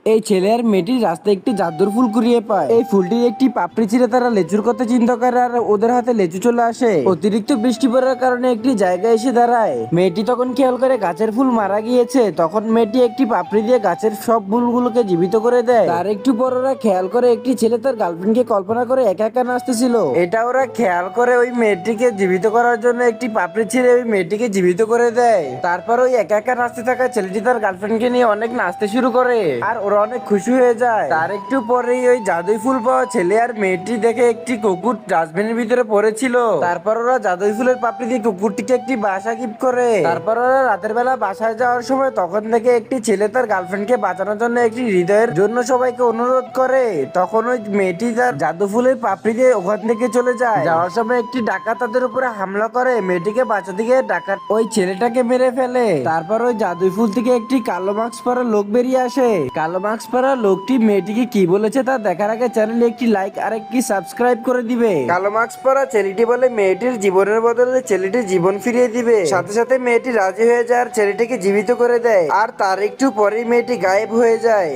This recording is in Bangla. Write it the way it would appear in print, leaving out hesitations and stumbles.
এই ছেলে আর মেয়েটি রাস্তায় একটি জাদুর ফুল কুড়িয়ে পায়। এই ফুলটির একটি পাপড়ি ছিঁড়ে তারা লেচুর কথা চিন্তা করে আর ওদের হাতে লেচু চলে আসে। অতিরিক্ত বৃষ্টি পড়ার কারণে একটি জায়গায় এসে দাঁড়ায়। মেয়েটি তখন খেয়াল করে গাছের ফুল মারা গিয়েছে। তখন মেয়েটি একটি পাপড়ি দিয়ে গাছের সব ফুলগুলোকে জীবিত করে দেয়। তার একটু পর ওরা খেয়াল করে একটি ছেলে তার গার্লফ্রেন্ডকে কল্পনা করে একা একা নাচতেছিল। এটা ওরা খেয়াল করে ওই মেয়েটিকে জীবিত করার জন্য একটি পাপড়ি ছিঁড়ে ওই মেয়েটিকে জীবিত করে দেয়। তারপর ওই একা একা নাচতে থাকা ছেলেটি তার গার্লফ্রেন্ডকে নিয়ে অনেক নাচতে শুরু করে আর ওরা অনেক খুশি হয়ে যায়। তার একটু পরেই ওই জাদুই ফুল পাওয়া ছেলে আর মেয়েটি দেখে একটি কুকুর ডাস্টবিনের ভিতরে পড়েছিল। তারপর ওরা জাদুই ফুলের পাপড়ি দিয়ে কুকুরটিকে একটি বাসা গিফট করে। তারপর ওরা রাতের বেলা বাসায় যাওয়ার সময় তখন থেকে একটি ছেলে তার গার্লফ্রেন্ডকে বাঁচানোর জন্য একটি হৃদয়ের জন্য সবাইকে অনুরোধ করে। তখন ওই মেয়েটি তার জাদু ফুলের পাপড়ি দিয়ে ওখান থেকে চলে যায়। যাওয়ার সময় একটি ডাকাত তাদের উপরে হামলা করে। মেয়েটিকে বাঁচাতে গিয়ে ডাকাত ওই ছেলেটাকে মেরে ফেলে। তারপর ওই জাদুই ফুল থেকে একটি কালো মাস্ক পরা লোক বেরিয়ে আসে। কালো মাস্ক পরা লোকটি মেয়েটিকে কি বলেছে তা দেখার আগে চ্যানেলে একটি লাইক আর একটি সাবস্ক্রাইব করে দিবে। কালো মাস্ক পরা ছেলেটি বলে মেয়েটির জীবনের বদলে ছেলেটির জীবন ফিরিয়ে দিবে। সাথে সাথে মেয়েটি রাজি হয়ে যায় আর ছেলেটিকে জীবিত করে দেয়। আর তার একটু পরেই মেয়েটি গায়েব হয়ে যায়।